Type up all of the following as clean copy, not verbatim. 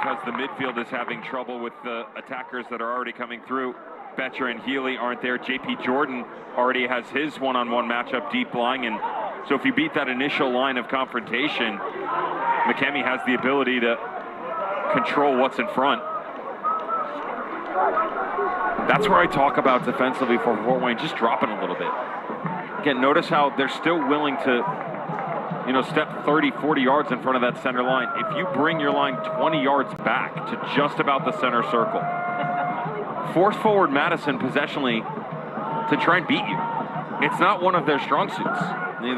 because the midfield is having trouble with the attackers that are already coming through. Betcher and Healy aren't there. JP Jordan already has his one-on-one matchup deep lying, and so if you beat that initial line of confrontation, McKemmy has the ability to control what's in front. That's where I talk about defensively for Fort Wayne, just dropping a little bit. Again, notice how they're still willing to, step 30, 40 yards in front of that center line. If you bring your line 20 yards back to just about the center circle, force forward Madison possessionally to try and beat you. It's not one of their strong suits.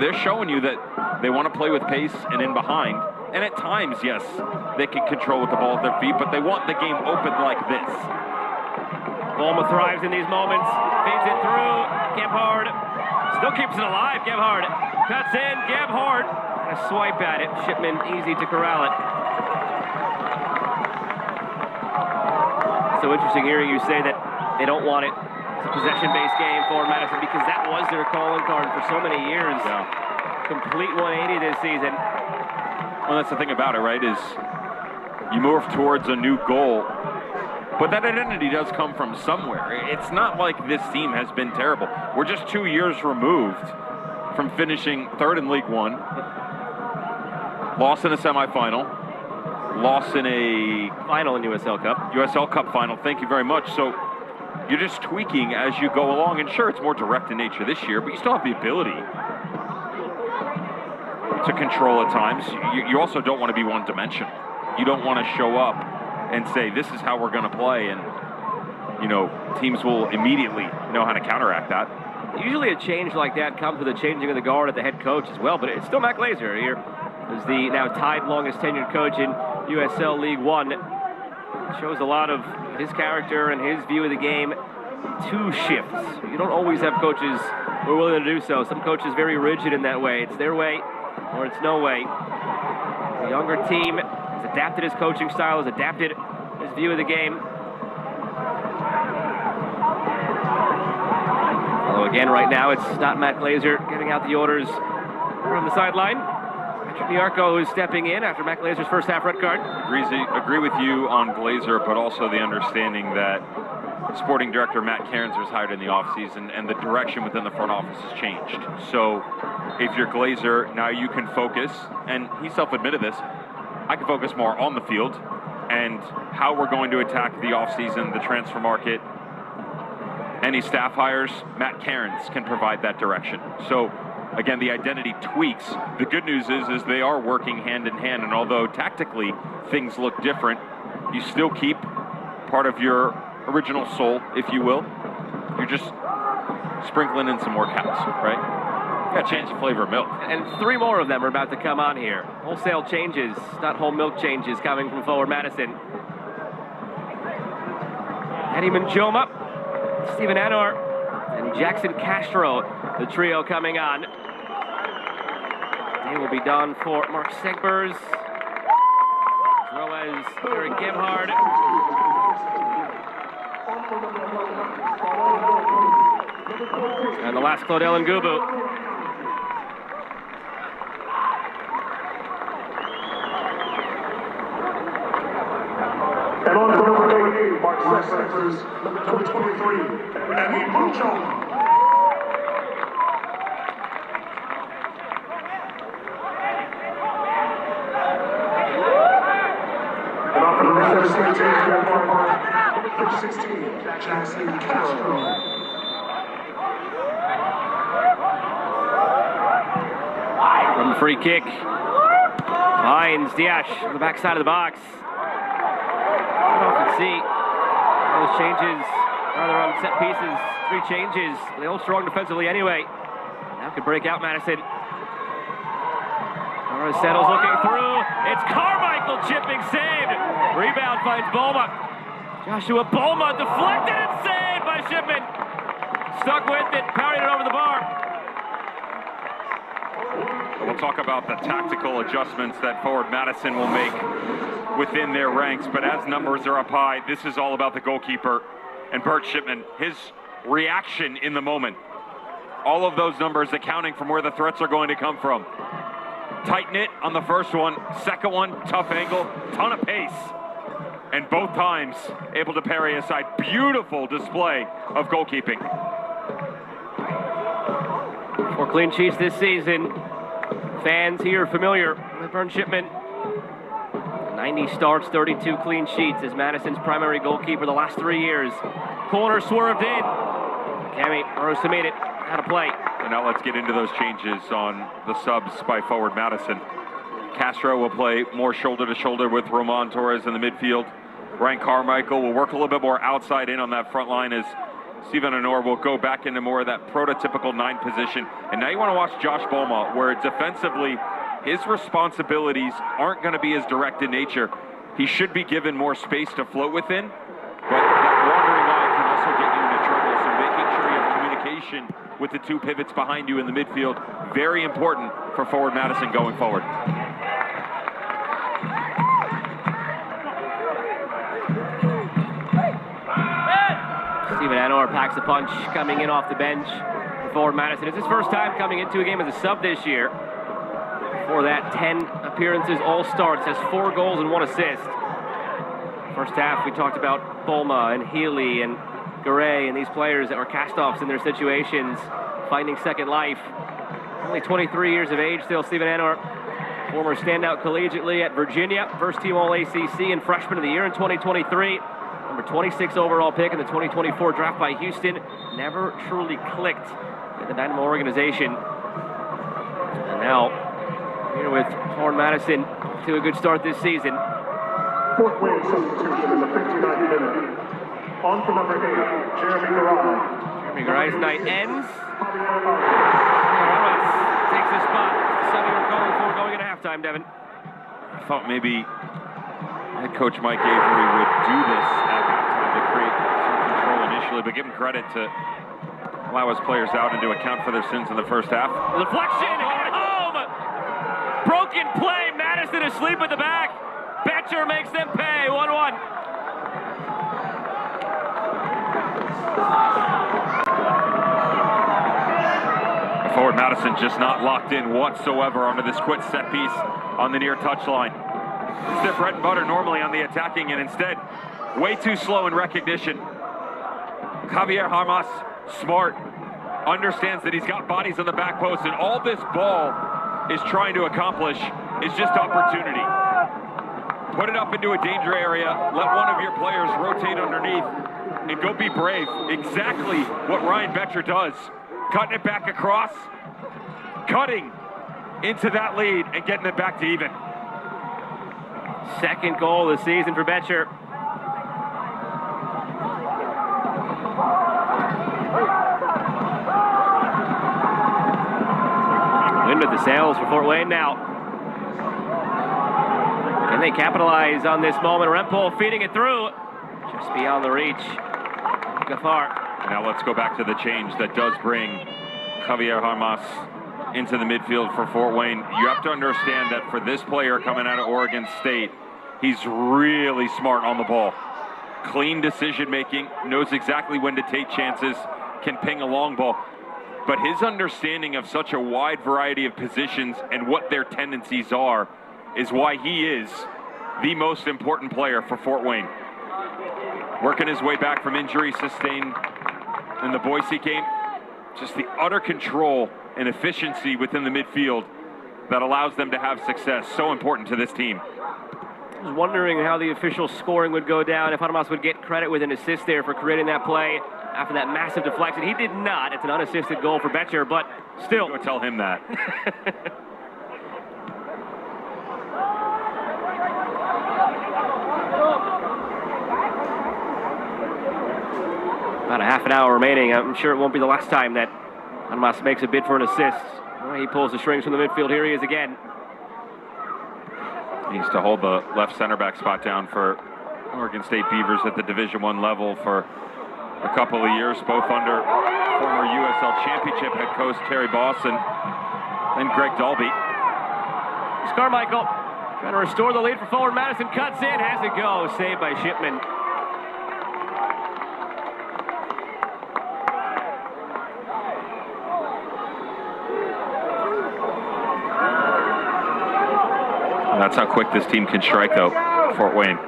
They're showing you that they want to play with pace and in behind. And at times, yes, they can control with the ball at their feet, but they want the game open like this. Bulma thrives in these moments. Feeds it through. Gebhard still keeps it alive. Gebhard cuts in. Gebhard a swipe at it. Shipman easy to corral it. So interesting hearing you say that they don't want it. It's a possession-based game for Madison because that was their calling card for so many years. Yeah. Complete 180 this season. Well, that's the thing about it, right, is you move towards a new goal, but that identity does come from somewhere. It's not like this team has been terrible. We're just 2 years removed from finishing third in League One, lost in a semifinal, lost in a final in USL Cup. USL Cup final, thank you very much. So you're just tweaking as you go along, and sure, it's more direct in nature this year, but you still have the ability to control at times. You also don't want to be one-dimensional. You don't want to show up and say, this is how we're going to play, and, teams will immediately know how to counteract that. Usually a change like that comes with a changing of the guard at the head coach as well, but it's still Matt Glazer here, who's the now tied longest tenured coach in USL League One. Shows a lot of his character and his view of the game. 2 shifts. You don't always have coaches who are willing to do so. Some coaches very rigid in that way. It's their way or it's no way. The younger team has adapted his coaching style, has adapted his view of the game. Although again, right now, it's not Matt Glazer giving out the orders from the sideline. Patrick Niarco who's stepping in after Matt Glazer's first half red card. Agree with you on Glazer, but also the understanding that sporting director Matt Cairns was hired in the offseason, and the direction within the front office has changed. So if you're Glazer, now you can focus, and he self-admitted this, I can focus more on the field and how we're going to attack the offseason, the transfer market, any staff hires. Matt Cairns can provide that direction. So again, the identity tweaks. The good news is they are working hand in hand, and although tactically things look different, you still keep part of your original soul, if you will. You're just sprinkling in some more cows, right? Got to change the flavor of milk. And 3 more of them are about to come on here. Wholesale changes, not whole milk changes, coming from forward Madison. Eddie Manjoma, Stephen Anar, and Jackson Castro, the trio coming on. They will be done for Mark Segbers, as well as Eric Gebhard. And the last, Claudel Ngubu. And on to number 38, Mark Segbers, number 23, Eddie Manjoma. And off to the right of the stage, number 16, Jackson Castro. From the free kick, finds Diaz on the backside of the box. I don't know if you can see those changes, rather on set pieces, 3 changes. They all strong defensively anyway. Now could break out Madison. Settles looking through. It's Carmichael chipping, saved. Rebound finds Bulma. Joshua Bulma deflected and saved by Shipman. Stuck with it, parried it over the bar. We'll talk about the tactical adjustments that forward Madison will make within their ranks, but as numbers are up high, this is all about the goalkeeper and Bert Shipman. His reaction in the moment. All of those numbers accounting from where the threats are going to come from. Tight knit on the first one, second one, tough angle, ton of pace. and both times able to parry aside. Beautiful display of goalkeeping. 4 clean sheets this season. Fans here familiar with Vern Shipman. 90 starts, 32 clean sheets as Madison's primary goalkeeper the last 3 years. Corner swerved in. Kemi Rosamedit how to play. And now let's get into those changes on the subs by forward Madison. Castro will play more shoulder to shoulder with Roman Torres in the midfield. Ryan Carmichael will work a little bit more outside in on that front line as Steven Honor will go back into more of that prototypical 9 position. And now you want to watch Josh Boma, where defensively his responsibilities aren't going to be as direct in nature. He should be given more space to float within, but that wandering line can also get you into trouble. So making sure you have communication with the 2 pivots behind you in the midfield, very important for forward Madison going forward. Steven Honor packs a punch coming in off the bench for forward Madison. It's his first time coming into a game as a sub this year. For that, 10 appearances, all starts, has 4 goals and 1 assist. First half, we talked about Boma and Healy and Garay and these players that were cast-offs in their situations, finding second life. Only 23 years of age still, Steven Honor, former standout collegiately at Virginia, first team All-ACC and freshman of the year in 2023. Number 26 overall pick in the 2024 draft by Houston. Never truly clicked in the Dynamo organization. And now, here with forward Madison to a good start this season. Fort Wayne substitution in the 59th minute. On for number 8, Jeremy Garay. Jeremy Garay's night ends. Ramos takes the spot. Something we're calling for going into halftime, Devin. I thought maybe head coach Mike Avery would do this at halftime to create some control initially, but give him credit to allow his players out and to account for their sins in the first half. Deflection, hit home! Broken play, Madison asleep at the back. Betcher makes them pay, 1-1. Forward Madison just not locked in whatsoever onto this quick set piece on the near touchline. It's their bread and butter normally on the attacking, and instead, way too slow in recognition. Javier Hamas, smart, understands that he's got bodies on the back post, and all this ball is trying to accomplish is just opportunity. Put it up into a danger area, let one of your players rotate underneath, and go be brave. Exactly what Ryan Betcher does. Cutting it back across, cutting into that lead, and getting it back to even. Second goal of the season for Betcher. Wind with the sails for Fort Wayne now. Can they capitalize on this moment? Rempole feeding it through. Just beyond the reach. Gafar. Now let's go back to the change that does bring Javier Hamas into the midfield for Fort Wayne. You have to understand that for this player coming out of Oregon State, he's really smart on the ball. Clean decision making, knows exactly when to take chances, can ping a long ball. But his understanding of such a wide variety of positions and what their tendencies are is why he is the most important player for Fort Wayne. Working his way back from injury sustained in the Boise game, just the utter control and efficiency within the midfield that allows them to have success. So important to this team. I was wondering how the official scoring would go down, if Hamas would get credit with an assist there for creating that play after that massive deflection. He did not. It's an unassisted goal for Betcher, but still. Go tell him that. About a half an hour remaining. I'm sure it won't be the last time that Hamas makes a bid for an assist. Well, he pulls the strings from the midfield. Here he is again. Needs to hold the left center back spot down for Oregon State Beavers at the Division I level for a couple of years, both under former USL Championship head coach Terry Boston and Greg Dalby. It's Carmichael trying to restore the lead for forward Madison. Cuts in, has it go. Saved by Shipman. That's how quick this team can strike, though, Fort Wayne.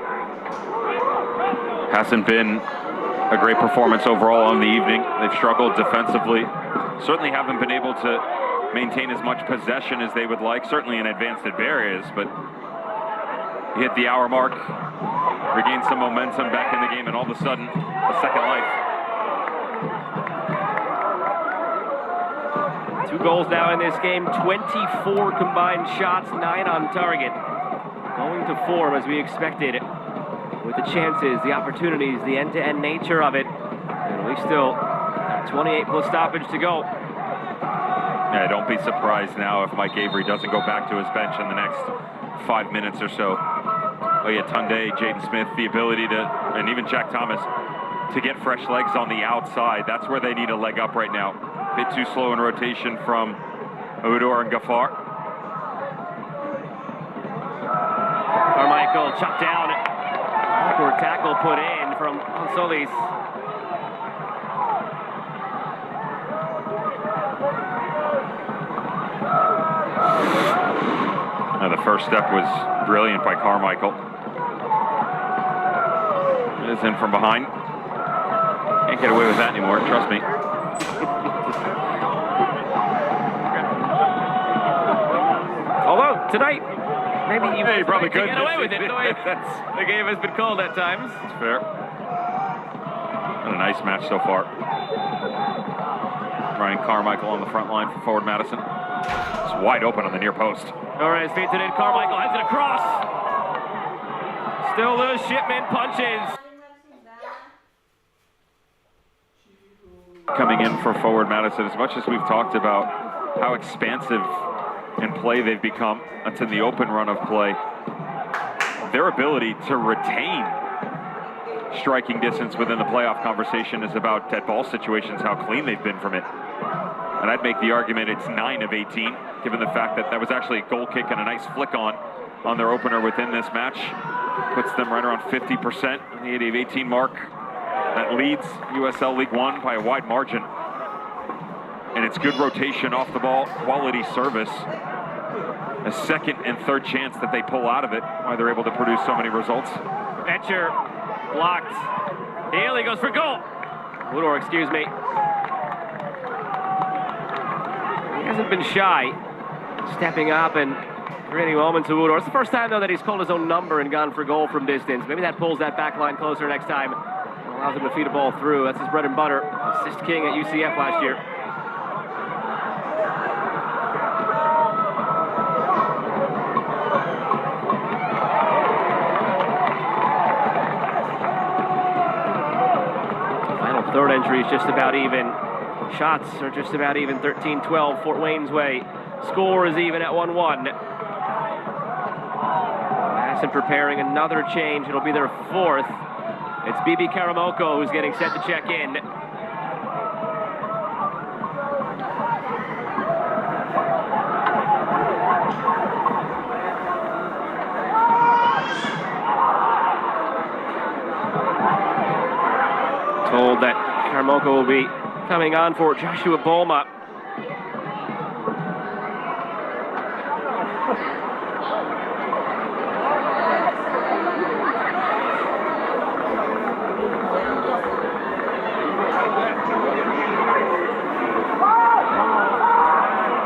Hasn't been a great performance overall on the evening. They've struggled defensively. Certainly haven't been able to maintain as much possession as they would like, certainly in advanced areas, but you hit the hour mark, regain some momentum back in the game, and all of a sudden, a second life. 2 goals now in this game, 24 combined shots, 9 on target. Going to form as we expected, with the chances, the opportunities, the end-to-end nature of it. And we still have 28 plus stoppage to go. Yeah, don't be surprised now if Mike Avery doesn't go back to his bench in the next 5 minutes or so. Oh yeah, Tunde, Jaden Smith, the ability to, and even Jack Thomas, to get fresh legs on the outside. That's where they need a leg up right now. A bit too slow in rotation from Udor and Ghaffar. Carmichael chopped down. Awkward tackle put in from Solis. The first step was brilliant by Carmichael. It is in from behind. Can't get away with that anymore, trust me. Although, tonight, maybe you probably could get away with it. The way the game has been called at times. That's fair. And a nice match so far. Ryan Carmichael on the front line for forward Madison. It's wide open on the near post. Torres feeds it in. Carmichael has it across. Still the Shipman punches. Coming in for forward Madison, as much as we've talked about how expansive in play they've become, that's in the open run of play, their ability to retain striking distance within the playoff conversation is about dead ball situations, how clean they've been from it. And I'd make the argument it's 9 of 18, given the fact that that was actually a goal kick and a nice flick on their opener within this match. Puts them right around 50% on the 8 of 18 mark. That leads USL League One by a wide margin. And it's good rotation off the ball, quality service. A second and third chance that they pull out of it, why they're able to produce so many results. Etcher blocked. Daly goes for goal. Woodor, excuse me. He hasn't been shy, stepping up and creating moments of Woodor. It's the first time, though, that he's called his own number and gone for goal from distance. Maybe that pulls that back line closer next time. Allows him to feed a ball through. That's his bread and butter. Assist king at UCF last year. Final third entry is just about even. Shots are just about even, 13-12 Fort Wayne's way. Score is even at 1-1. Madison preparing another change. It'll be their fourth. It's Bibi Karamoko who's getting set to check in. Told that Karamoko will be coming on for Joshua Bolma.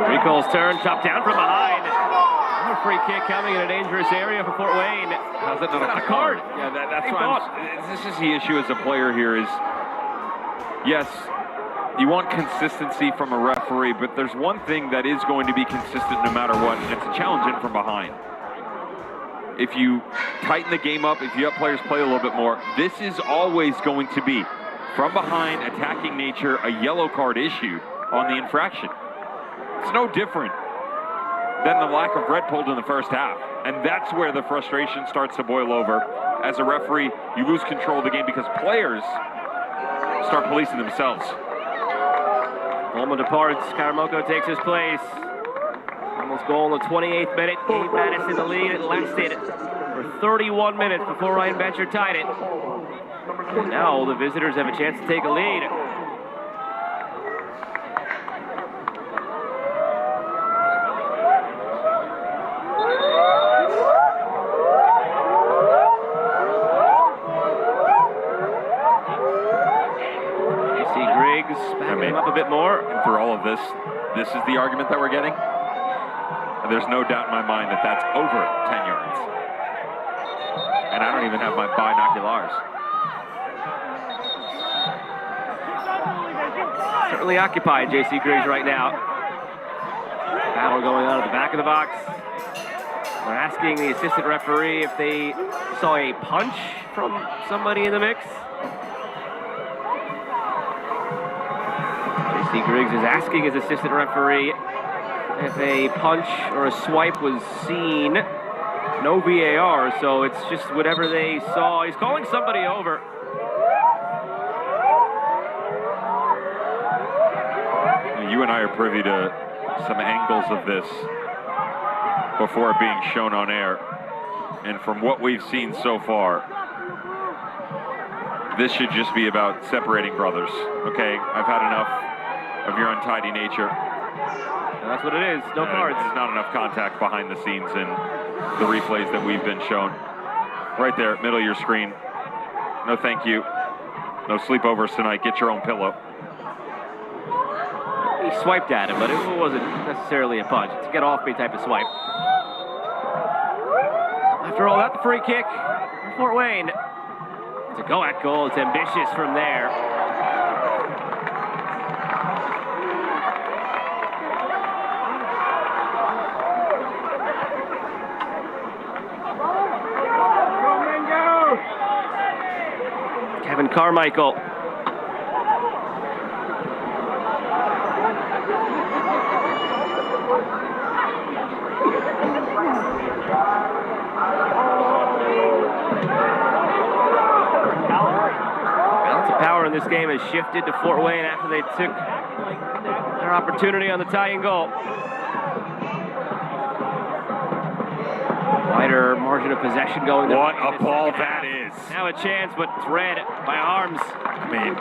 Rico's turn, chopped down from behind. A free kick coming in a dangerous area for Fort Wayne. How's that not a card? Yeah, that's why this is the issue as a player here is, yes, you want consistency from a referee, but there's one thing that is going to be consistent no matter what, and it's a challenge in from behind. If you tighten the game up, if you let players play a little bit more, this is always going to be, from behind, attacking nature, a yellow card issued on the infraction. It's no different than the lack of red pulled in the first half. And that's where the frustration starts to boil over. As a referee, you lose control of the game because players start policing themselves. Bolma departs. Karamoko takes his place. Almost goal in the 28th minute. Gave Madison the lead. It lasted for 31 minutes before Ryan Betcher tied it. And now the visitors have a chance to take a lead. came up a bit more. And for all of this, this is the argument that we're getting. And there's no doubt in my mind that that's over 10 yards. And I don't even have my binoculars. Certainly occupied, J.C. Griggs right now. Battle going on at the back of the box. They're asking the assistant referee if they saw a punch from somebody in the mix. J.C. Griggs is asking his assistant referee if a punch or a swipe was seen. No VAR, so it's just whatever they saw. He's calling somebody over. You and I are privy to some angles of this before being shown on air. And from what we've seen so far, this should just be about separating brothers. Okay, I've had enough of your untidy nature. And that's what it is, no cards. There's not enough contact behind the scenes in the replays that we've been shown. Right there, middle of your screen. No thank you. No sleepovers tonight, get your own pillow. He swiped at him, but it wasn't necessarily a punch. It's a get off me type of swipe. After all that, the free kick for Fort Wayne. It's a go-at goal. It's ambitious from there. Kevin Carmichael. Balance of power in this game has shifted to Fort Wayne after they took their opportunity on the tying goal. Wider margin of possession going. What a ball that is. Now a chance, but it's red by arms. I mean,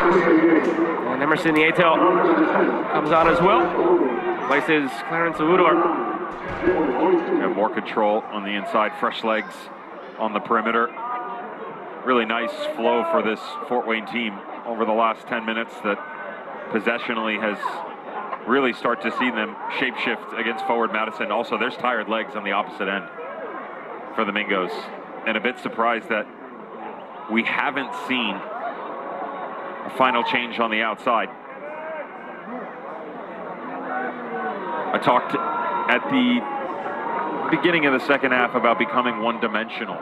And Emerson Nieto comes on as well. Places Clarence Awudor. Have more control on the inside, fresh legs on the perimeter. Really nice flow for this Fort Wayne team over the last 10 minutes that possessionally has really start to see them shapeshift against forward Madison. Also, there's tired legs on the opposite end for the Mingos. And a bit surprised that we haven't seen a final change on the outside. I talked at the beginning of the second half about becoming one-dimensional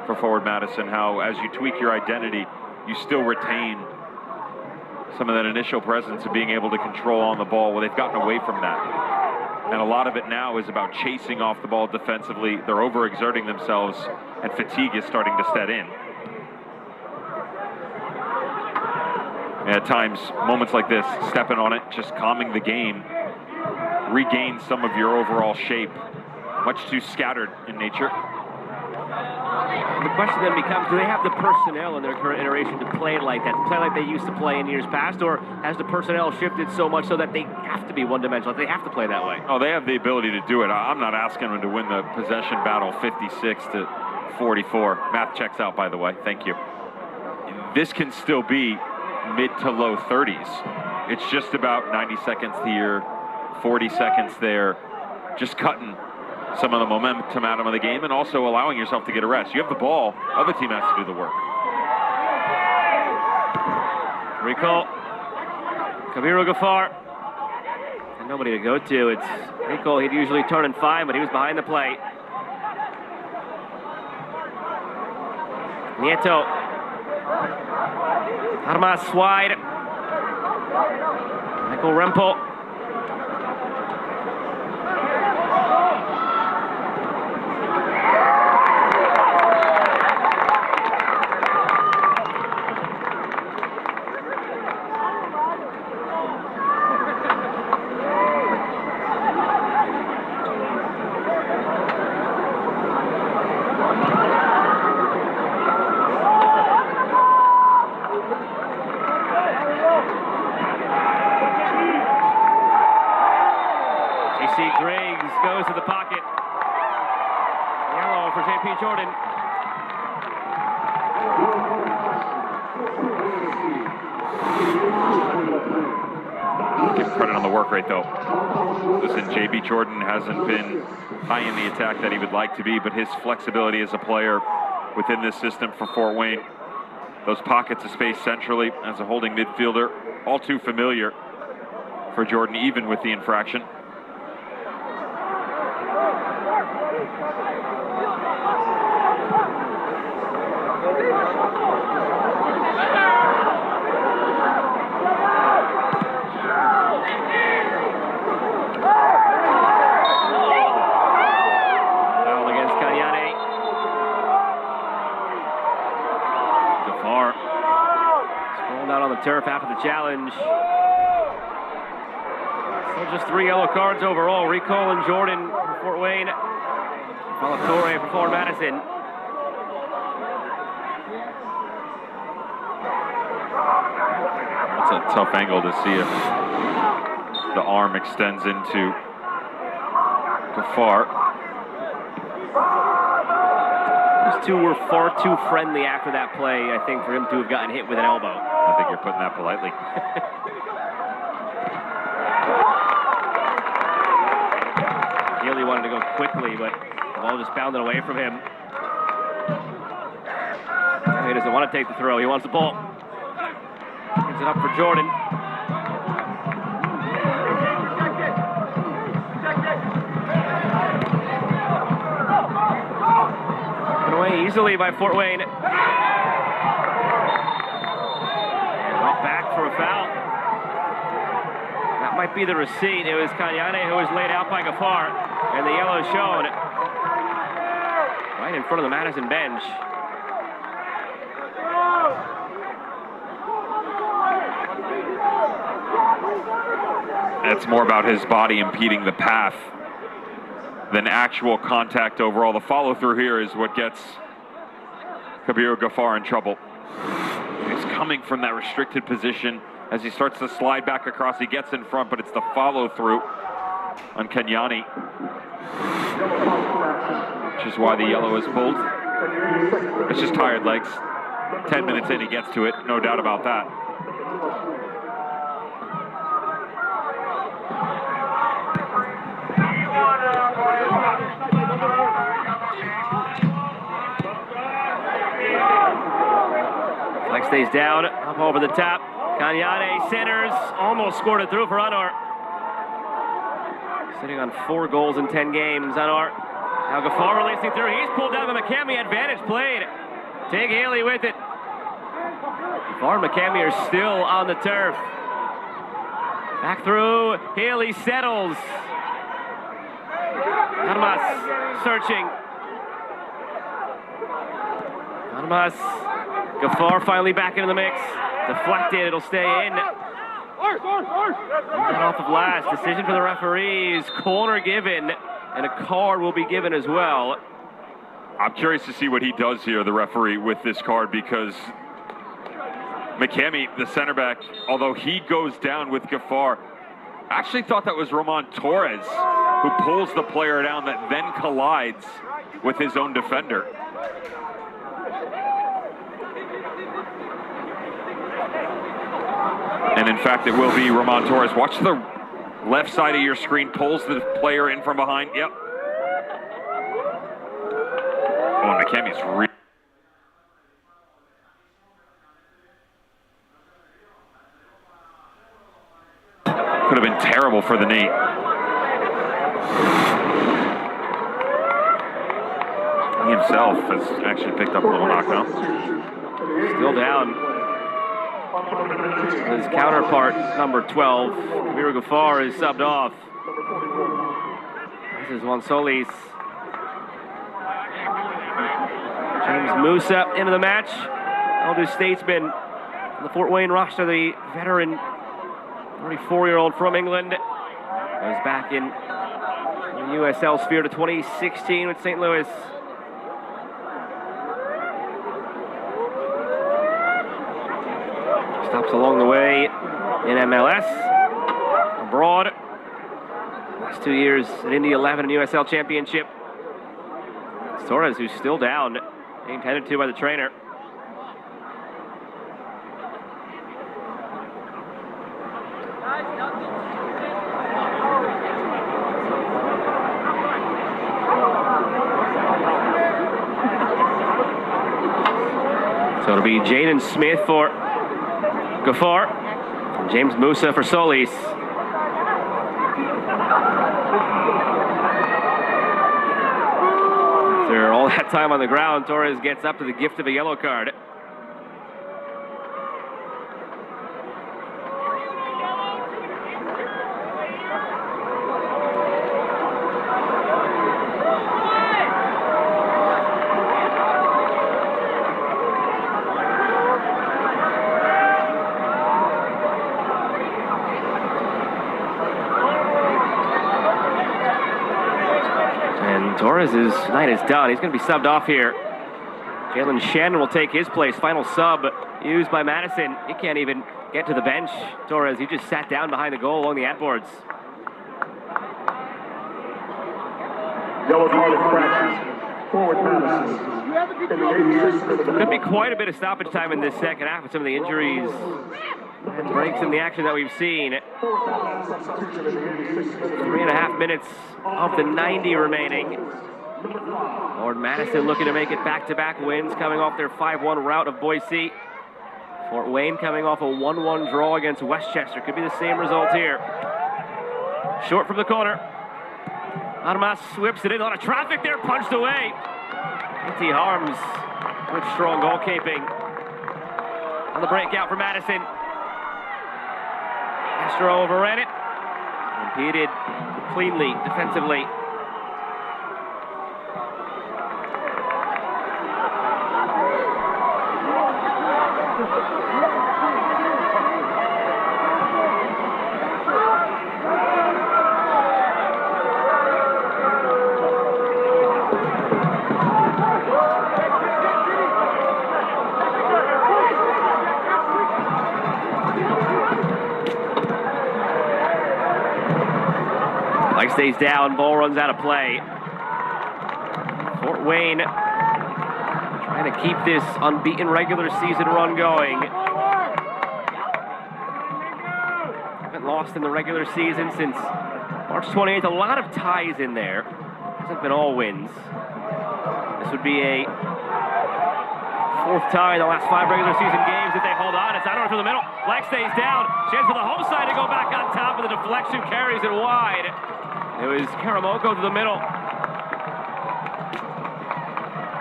for forward Madison, how as you tweak your identity, you still retain some of that initial presence of being able to control on the ball. Well, they've gotten away from that. And a lot of it now is about chasing off the ball defensively. They're overexerting themselves, and fatigue is starting to set in. And at times, moments like this, stepping on it, just calming the game, regain some of your overall shape, much too scattered in nature. The question then becomes, do they have the personnel in their current iteration to play like that, to play like they used to play in years past, or has the personnel shifted so much so that they have to be one-dimensional, they have to play that way? Oh, they have the ability to do it. I'm not asking them to win the possession battle 56-44. Math checks out, by the way. Thank you. This can still be mid to low 30s. It's just about 90 seconds here, 40 seconds there, just cutting some of the momentum out of the game and also allowing yourself to get a rest. You have the ball, other team has to do the work. Recall, Kabiru Ghaffar, and nobody to go to. It's Recall, he'd usually turn and find, but he was behind the plate. Nieto, Armas wide, Michael Rempel. Goes to the pocket. Yellow for J.P. Jordan. Give credit on the work rate, though. Listen, J.B. Jordan hasn't been high in the attack that he would like to be, but his flexibility as a player within this system for Fort Wayne, those pockets of space centrally as a holding midfielder, all too familiar for Jordan, even with the infraction. Turf after the challenge. So just 3 yellow cards overall. Recall and Jordan for Fort Wayne. Falatore for Forward Madison. That's a tough angle to see if the arm extends into Ghaffar. Those two were far too friendly after that play, I think, for him to have gotten hit with an elbow. I think you're putting that politely. Healy wanted to go quickly, but the ball just bounded away from him. He doesn't want to take the throw. He wants the ball. Gives it up for Jordan. Taken away easily by Fort Wayne. Back for a foul. That might be the receipt. It was Kanyane who was laid out by Ghaffar, and the yellow shown right in front of the Madison bench. It's more about his body impeding the path than actual contact overall. The follow-through here is what gets Kabiru Ghaffar in trouble. He's coming from that restricted position as he starts to slide back across. He gets in front, but it's the follow-through on Kenyani, which is why the yellow is pulled. It's just tired legs. 10 minutes in, he gets to it, no doubt about that. Flex stays down, up over the top. Kanyane centers, almost scored it through for Anar. Sitting on 4 goals in 10 games, Anar. Now Gafar releasing through, he's pulled down by McCamey, advantage played. Tig Haley with it. Gafar and McCamey are still on the turf. Back through, Haley settles. Armas searching. Armas. Gafar finally back into the mix. Deflected, it'll stay in. That off of last. Decision for the referees. Corner given, and a card will be given as well. I'm curious to see what he does here, the referee, with this card, because McCamey, the center back, although he goes down with Gafar, I actually thought that was Roman Torres who pulls the player down that then collides with his own defender. And in fact, it will be Roman Torres. Watch the left side of your screen, pulls the player in from behind. Yep. Oh, and McCamey's really... Could have been terrible for the knee. He himself has actually picked up a little knockdown. Still down. His counterpart, number 12, Kabir Gafar, is subbed off. This is Juan Solis. James Musa into the match. Elder statesman on the Fort Wayne roster, the veteran 34-year-old from England. Was back in the USL sphere to 2016 with St. Louis. Stops along the way in MLS, abroad. Last 2 years at Indy 11 and USL Championship. Torres, who's still down, being tended to by the trainer. So it'll be Jaden Smith for Gafar, and James Musa for Solis. After all that time on the ground, Torres gets up to the gift of a yellow card. Torres' night is done. He's going to be subbed off here. Jalen Shannon will take his place. Final sub used by Madison. He can't even get to the bench. Torres, he just sat down behind the goal along the ad boards. Yellow card infraction. Forward Madison. Could be quite a bit of stoppage time in this second half with some of the injuries and breaks in the action that we've seen. 3.5 minutes of the 90 remaining. Lord Madison looking to make it back-to-back wins, coming off their 5-1 rout of Boise. Fort Wayne coming off a 1-1 draw against Westchester. Could be the same result here. Short from the corner. Armas whips it in. A lot of traffic there, punched away. N.T. Harms with strong goalkeeping. On the breakout for Madison. Castro overran it. Impeded cleanly, defensively. Flag stays down, ball runs out of play. Fort Wayne trying to keep this unbeaten regular season run going. Haven't lost in the regular season since March 28th. A lot of ties in there. Hasn't been all wins. This would be a fourth tie in the last 5 regular season games if they hold on. It's Einar through the middle. Flag stays down. Chance for the home side to go back on top, but the deflection carries it wide. It was Karamoko to the middle.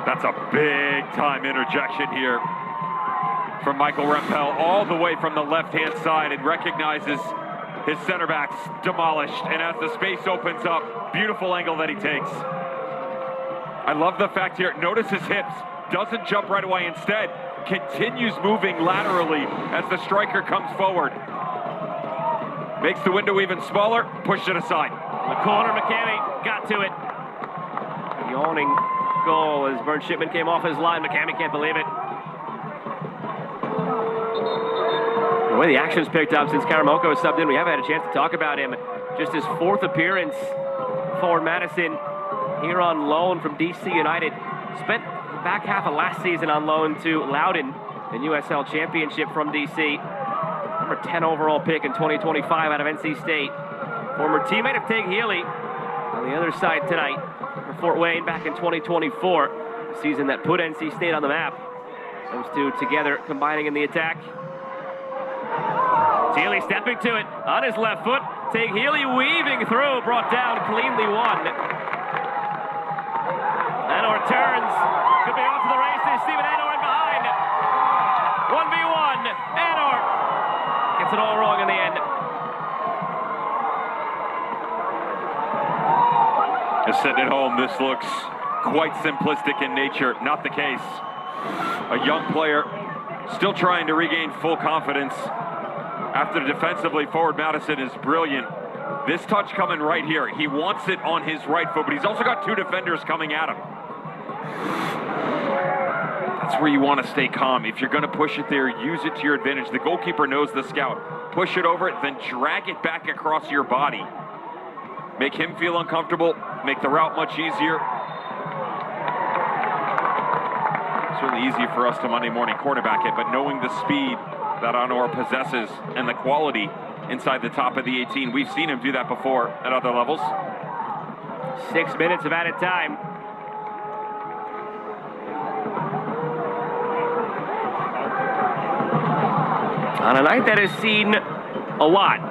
That's a big-time interjection here from Michael Rempel, all the way from the left-hand side, and recognizes his center back's demolished. And as the space opens up, beautiful angle that he takes. I love the fact here, notice his hips, doesn't jump right away, instead continues moving laterally as the striker comes forward. Makes the window even smaller, pushed it aside. In the corner, McCamey got to it. Yawning goal as Vern Shipman came off his line. McCamey can't believe it. The way the action's picked up since Karamoko has subbed in, we haven't had a chance to talk about him. Just his 4th appearance for Madison here on loan from DC United. Spent the back half of last season on loan to Loudoun in USL Championship from DC. Number 10 overall pick in 2025 out of NC State. Former teammate of Tig Healy on the other side tonight for Fort Wayne back in 2024. A season that put NC State on the map. Those two together combining in the attack. Healy stepping to it on his left foot. Tig Healy weaving through, brought down, cleanly won. Anor turns, could be off to the races. Stephen Anor in behind. 1v1, Anor gets it all wrong in the end. Just sitting at home, this looks quite simplistic in nature. Not the case. A young player still trying to regain full confidence after defensively forward Madison is brilliant. This touch coming right here. He wants it on his right foot, but he's also got 2 defenders coming at him. That's where you want to stay calm. If you're going to push it there, use it to your advantage. The goalkeeper knows the scout. Push it over it, then drag it back across your body. Make him feel uncomfortable, make the route much easier. It's really easy for us to Monday morning quarterback it, but knowing the speed that Anor possesses and the quality inside the top of the 18, we've seen him do that before at other levels. 6 minutes of added time. On a night that has seen a lot.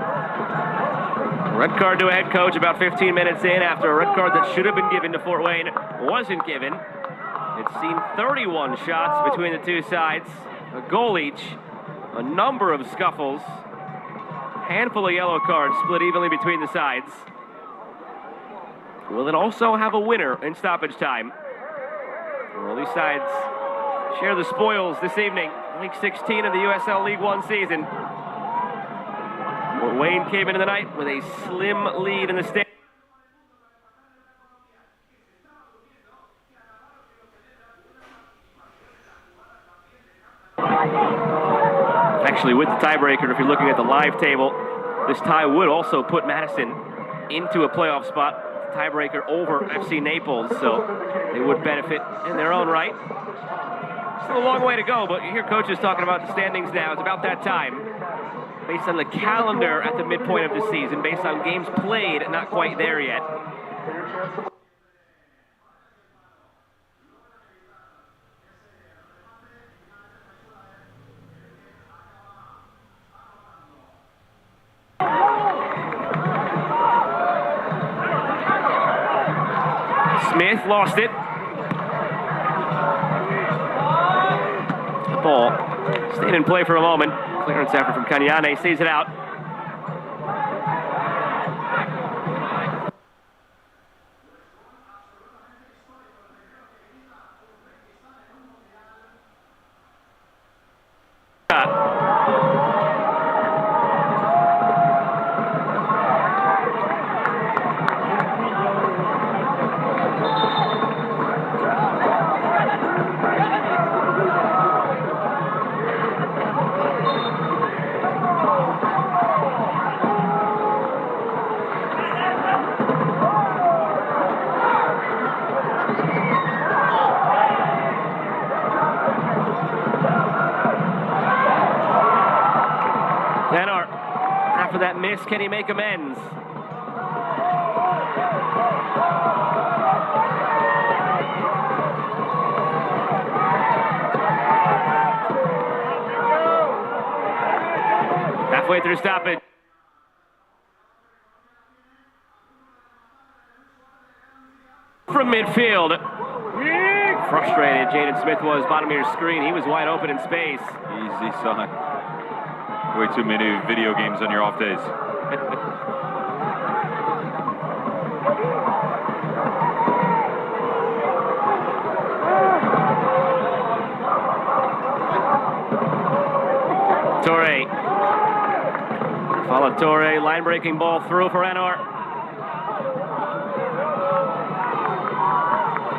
Red card to a head coach about 15 minutes in after a red card that should have been given to Fort Wayne wasn't given. It's seen 31 shots between the two sides, a goal each, a number of scuffles, handful of yellow cards split evenly between the sides. Will it also have a winner in stoppage time? Well, these sides share the spoils this evening, Week 16 of the USL League One season. Fort Wayne came into the night with a slim lead in the state. Actually, with the tiebreaker, if you're looking at the live table, this tie would also put Madison into a playoff spot. Tiebreaker over FC Naples, so they would benefit in their own right. Still a long way to go, but you hear coaches talking about the standings now. It's about that time. Based on the calendar at the midpoint of the season, based on games played, not quite there yet. Smith lost it. The ball stayed in play for a moment. Clearance effort from Kanyane, sees it out. for that miss. Can he make amends? Halfway through stoppage. From midfield. Frustrated, Jaden Smith was bottom of your screen. He was wide open in space. Easy, son. Way too many video games on your off days. Torre. Follow Torre, line-breaking ball through for Anor.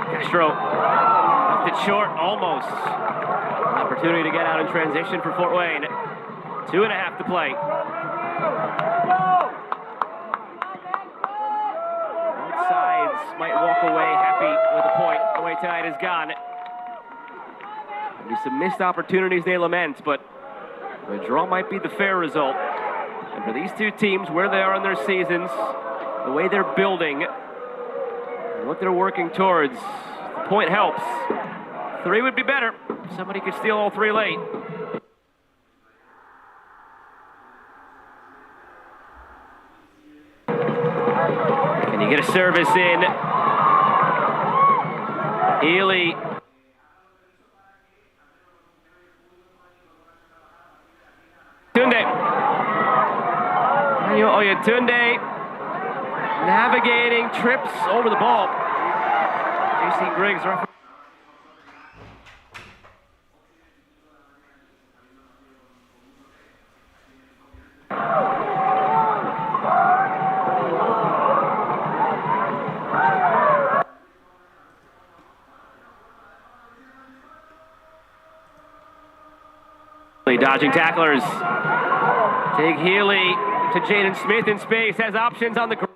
Castro left it short, almost. An opportunity to get out in transition for Fort Wayne. 2.5 to play. Both sides might walk away happy with a point. The way tonight has gone. Maybe some missed opportunities they lament, but the draw might be the fair result. And for these two teams, where they are in their seasons, the way they're building, and what they're working towards, the point helps. 3 would be better. Somebody could steal all 3 late. Can you get a service in? Healy. Tunde. Oyatunde navigating, trips over the ball. J.C. Griggs referee. Dodging tacklers. Take Healy to Jaden Smith in space, has options on the ground.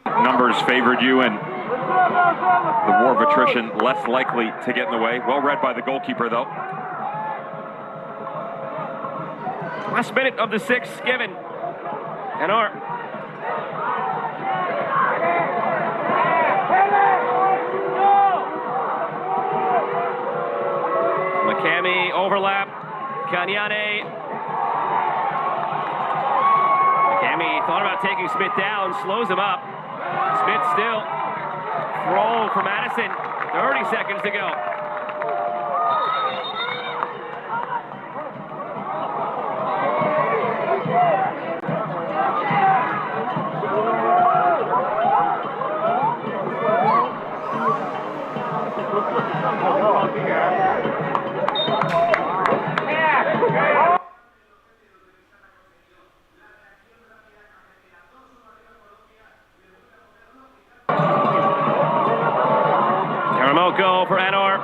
Numbers favored you, and the war of attrition less likely to get in the way. Well read by the goalkeeper, though. Last minute of the 6th given. Anor. McCamey overlap. Kanyane. McCamey thought about taking Smith down, slows him up. Smith still. Throw for Madison. 30 seconds to go. Go for Anor.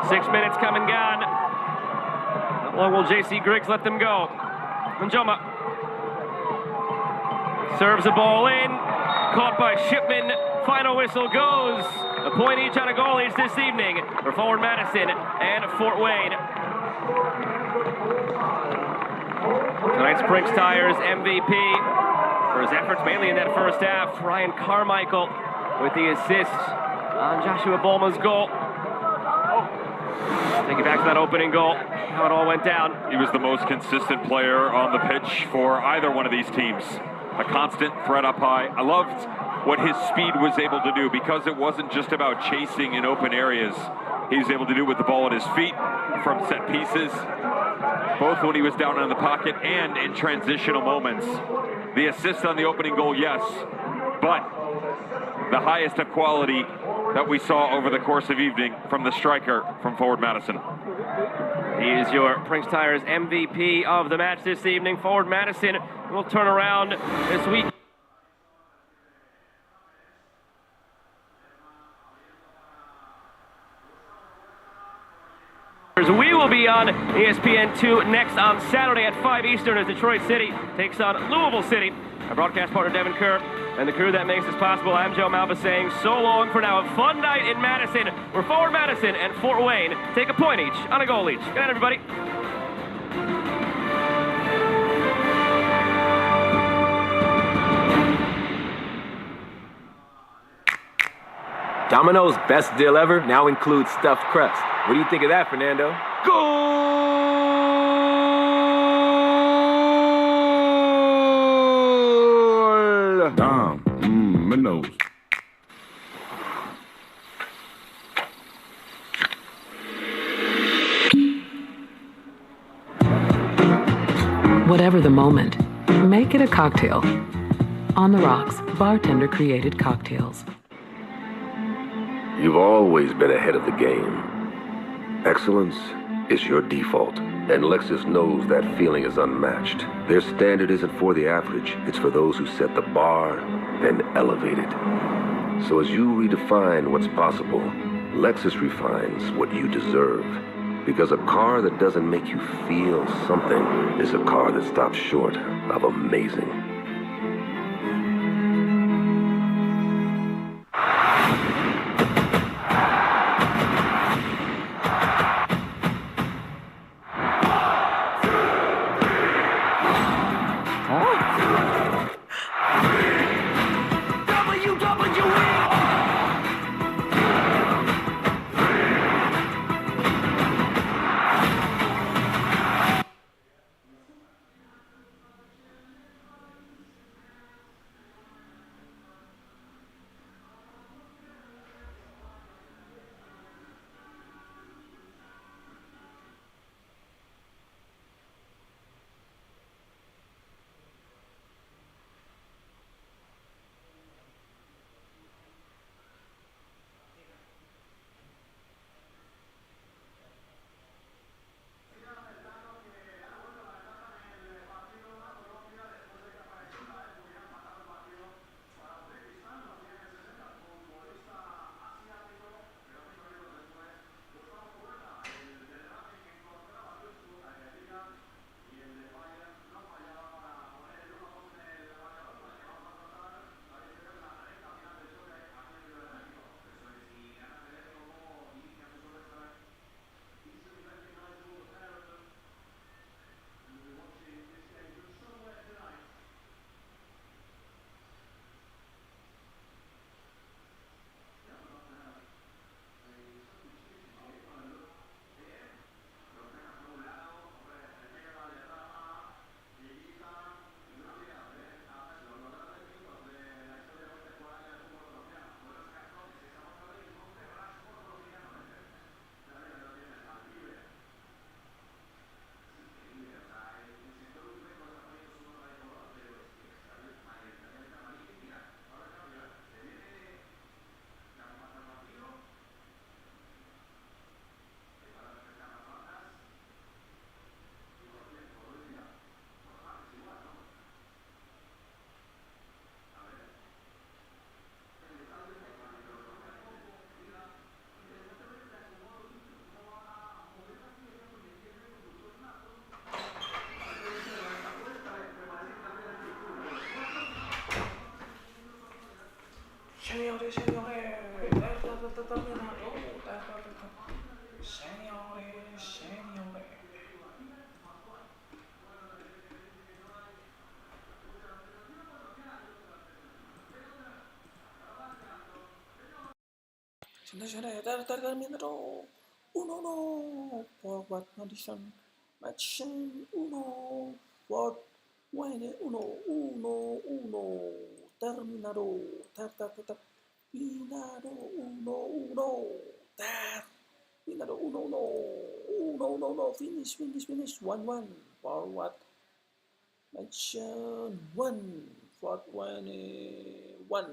6 minutes come and gone. How long will J.C. Griggs let them go? Njoma serves the ball in. Caught by Shipman. Final whistle goes. A point each on a goal each this evening for Forward Madison and Fort Wayne. Tonight's Brinks Tires MVP for his efforts mainly in that first half. Ryan Carmichael with the assist on Joshua Bulma's goal. Take it back to that opening goal, how it all went down. He was the most consistent player on the pitch for either one of these teams. A constant threat up high. I loved what his speed was able to do, because it wasn't just about chasing in open areas. He was able to do it with the ball at his feet, from set pieces, both when he was down in the pocket and in transitional moments. The assist on the opening goal, yes, but the highest of quality that we saw over the course of evening from the striker from Forward Madison. He is your Brinks Tires MVP of the match this evening. Forward Madison will turn around this week. We will be on ESPN2 next on Saturday at 5 Eastern as Detroit City takes on Louisville City. Our broadcast partner, Devin Kerr, and the crew that makes this possible, I'm Joe Malva saying so long for now. A fun night in Madison, where Forward Madison and Fort Wayne take a point each on a goal each. Good night, everybody. Domino's best deal ever now includes stuffed crust. What do you think of that, Fernando? Goal! Domino's. Whatever the moment, make it a cocktail. On the Rocks, bartender-created cocktails. You've always been ahead of the game. Excellence is your default, and Lexus knows that feeling is unmatched. Their standard isn't for the average, it's for those who set the bar, then elevate it. So as you redefine what's possible, Lexus refines what you deserve. Because a car that doesn't make you feel something is a car that stops short of amazing. Señores, terminó 1-1 por Madison. Madison 1, Fort Wayne 1. Terminado. Terminado 1-1. Terminado 1-1. Finish. 1-1. Forward. Madison 1, Fort Wayne 1.